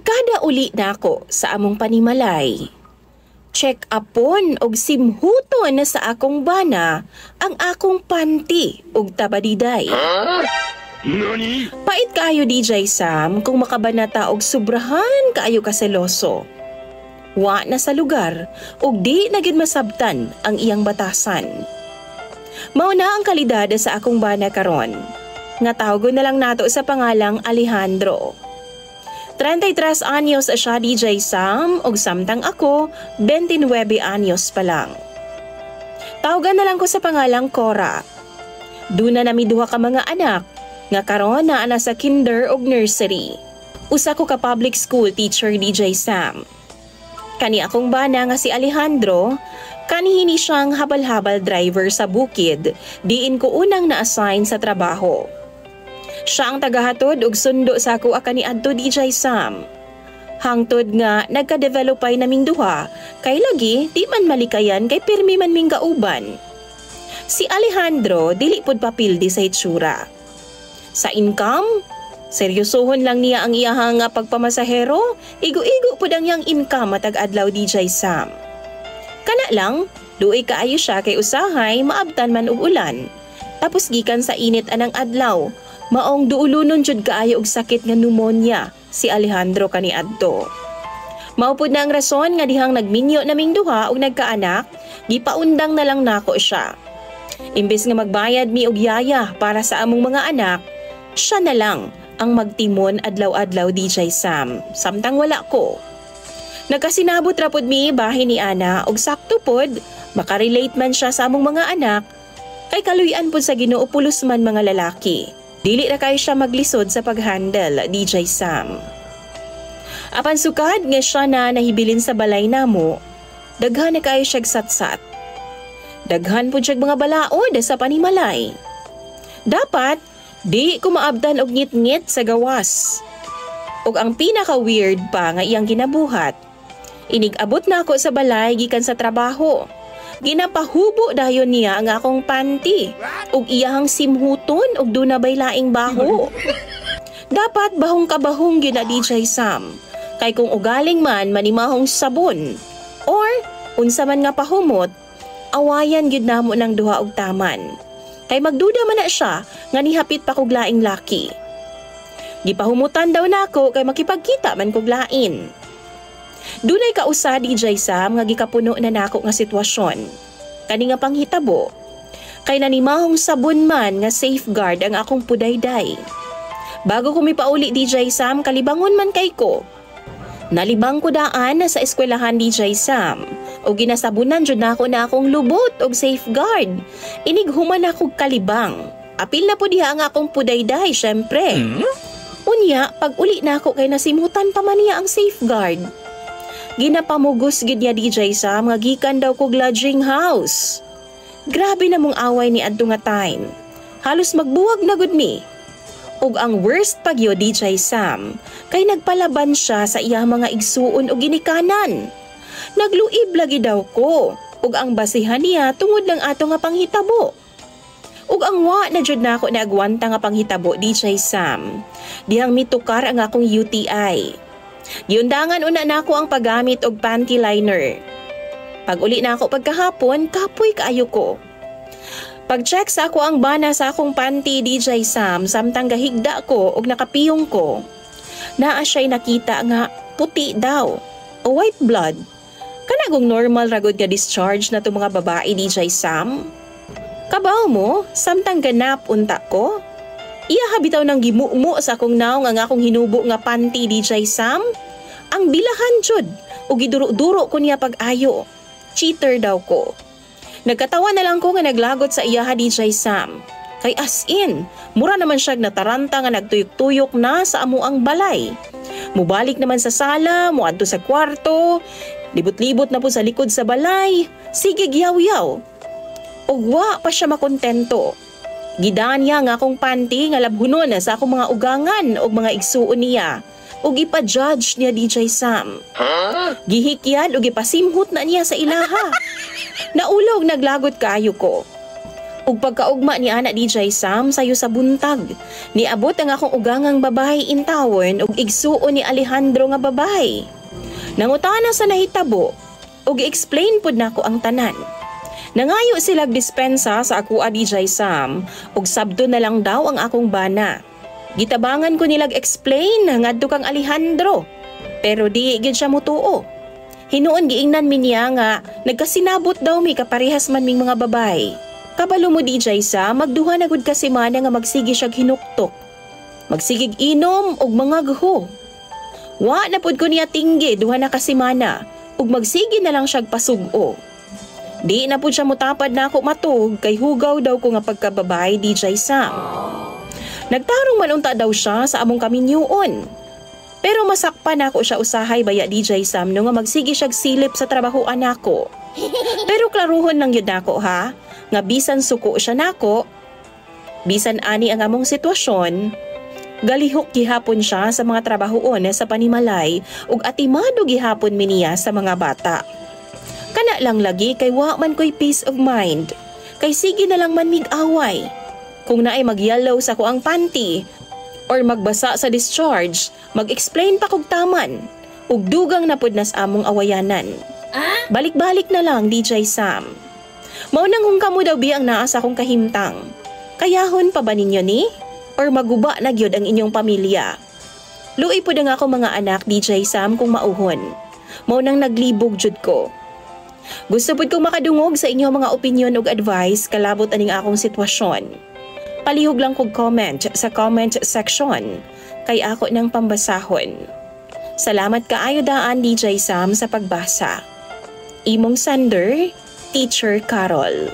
Kada uli na ako sa among panimalay. Check upon og simhuton na sa akong bana ang akong panty og tabadiday. Pait kaayo DJ Sam kung makabanata og sobrahan kaayo kaseloso. Wa na sa lugar og di na gid masabtan ang iyang batasan. Mao na ang kalidad sa akong bana karon. Nga tawgon na lang nato sa pangalang Alejandro. 33 anyos siya DJ Sam ug samtang ako 29 anyos pa lang. Tawagan na lang ko sa pangalang Cora. Duna nami duha ka mga anak nga karon naa na sa kinder ug nursery. Usa ko ka public school teacher DJ Sam. Kani akong bana nga si Alejandro, kanihini siyang habal-habal driver sa bukid, diin ko unang na-assign sa trabaho. Siya ang tagahatod og sundo sa ako kaniadto DJ Sam. Hangtod nga nagka-developay naming duha, kay lagi di man malikayan kay pirmi man ming kauban. Si Alejandro dili pud papildi sa itsura. Sa income, seryosohon lang niya ang iyahang pagpamasahero, igo-igo pud ang iyang income matag adlaw DJ Sam. Kana lang, duay kaayo siya kay usahay maabtan man og ulan. Tapos gikan sa init anang adlaw, maong duulunon jud kaayo og sakit nga pneumonia si Alejandro kaniadto. Mao pud na ang rason nga dihang nagminyo naming duha og nagkaanak, gipaundang na lang nako siya. Imbes nga magbayad mi og yaya para sa among mga anak, siya na lang ang magtimon adlaw-adlaw DJ Sam, samtang wala ko. Nagkasinabot ra pud mi bahin ni Ana og sakto pod makarelate man siya sa among mga anak, kay kaluy-an pud sa Ginoo pulos man mga lalaki. Dili ra kay siya maglisod sa paghandle DJ Sam. Apan sukad nga siya na nahibilin sa balay namo, daghan na kay siya satsat. Daghan pud siya mga balaod sa panimalay. Dapat di ko maabdan og ngit-ngit sa gawas. Og ang pinaka-weird pa nga iyang ginabuhat, inig-abot na ako sa balay gikan sa trabaho. Ginapahubo dayon niya ang akong panty ug iyahang simhuton ug duna bay laing baho. Dapat bahong kabahong gyud na DJ Sam, kay kung ugaling man manimahong sabon or unsa man nga pahumot, awayan gyud namo ng duha og taman. Kay magduda man na siya nga nihapit pa kog laing laki. Gipahumutan daw nako kay makipagkita man kog lain. Dunay kausa DJ Sam nga gikapuno na nako nga sitwasyon. Kani nga panghitabo, kay nanimahong sabon man nga safeguard ang akong pudayday. Bago ko mipauli DJ Sam, kalibangon man kay ko. Nalibang ko daan sa eskwelahan DJ Sam o ginasabunan jud nako na akong lubot og safeguard. Inighuman ako kalibang. Apil na po diha ang akong pudayday, syempre. Unya, pag uli nako kay nasimutan pa man niya ang safeguard. Ginapamugos gid niya DJ Sam nga gikan daw kog lodging house. Grabe na mong away ni adto nga time. Halos magbuwag na gud mi. Ug ang worst pagyo DJ Sam, kay nagpalaban siya sa iyang mga igsuon o ginikanan. Nagluib lagi daw ko, ug ang basihan niya tungod lang ato nga panghitabo. Ug ang wa na jud nako nagwanta nga panghitabo DJ Sam, dihang mitukar ang akong UTI. Giundangan una nako ang paggamit og panty liner. Pag uli na ako pagkahapon, kapoy kaayo ko. Pag-check sa ako ang bana sa akong panty DJ Sam, samtang gahigda ko og nakapiyong ko, naa siya'y nakita nga puti daw o white blood. Kanagong normal ragod nga discharge na to mga babae DJ Sam. Kabaw mo, samtang ganap unta ko. Iya habitaw ng gimumo sa akong naong ang akong hinubo nga panty DJ Sam. Ang bilahan jud o giduro-duro ko niya pag-ayo. Cheater daw ko. Nagkatawa na lang ko nga naglagot sa iyaha DJ Sam. Kay as in, mura naman siya nataranta nga nagtuyok-tuyok na sa amuang balay. Mubalik naman sa sala, muadto sa kwarto, libot-libot na po sa likod sa balay, sige giyaw-yaw. Ugwa pa siya makontento. Gidaan niya nga akong panty nga labhunon sa akong mga ugangan o mga igsuon niya. Ug ipa-judge niya DJ Sam. Gihikyan ug ipasimhot na niya sa ilaha. Naulog naglagot kaayo ko. Ug pagkaugma ni ana DJ Sam sayo sa buntag, niabot ang akong ugangang babae in tawon ug igsuon ni Alejandro nga babae. Nangutana sa nahitabo ug explain pud nako ang tanan. Nangayo silag dispensa sa ako DJ Sam ug sabdo na lang daw ang akong bana. Gitabangan ko nilag explain ngadto kang Alejandro, pero di gyud siya mutuo. Hinuon giingnan mi niya nga nagkasinabot daw mi kaparehas man ming mga babae. Kabalo mo DJ Sam, magduha na gud ka semana nga magsigi siya hinuktok. Magsigig inom og mga guho. Wa na pud ko niya tinggi duha na ka semana ug magsigi na lang siya pasugo. Di na pud siya mutapad na ako matug kay hugaw daw ko nga pagkababay DJ Sam. Nagtarong man unta daw siya sa among kaminyuon. Pero masakpan ako siya usahay baya DJ Sam no nga magsigi siya silip sa trabahoan nako. Pero klaruhon lang yun nako ha, nga bisan suko siya nako, bisan ani ang among sitwasyon, galihok gihapon siya sa mga trabahoon sa panimalay ug atimado gihapon mi niya sa mga bata. Kana lang lagi kay wa man ko'y peace of mind, kay sige na lang man mig-away. Kung naay mag-yellow sa ko ang panty or magbasa sa discharge, mag-explain pa kog taman ug dugang na pud nas among awayanan. Balik-balik na lang DJ Sam. Mao nang hung kamo daw biyang naa sa akong kahimtang. Kayahon pa ba ninyo ni? Or maguba na gyud ang inyong pamilya? Luoy pud ang ako mga anak DJ Sam kung mauhon. Mao nang naglibog jud ko. Gusto pud kong makadungog sa inyong mga opinion ug advice kalabot aning akong sitwasyon. Palihog lang kog comment sa comment section kay ako nang pambasahon. Salamat kaayo daan DJ Sam sa pagbasa. Imong sender, Teacher Carol.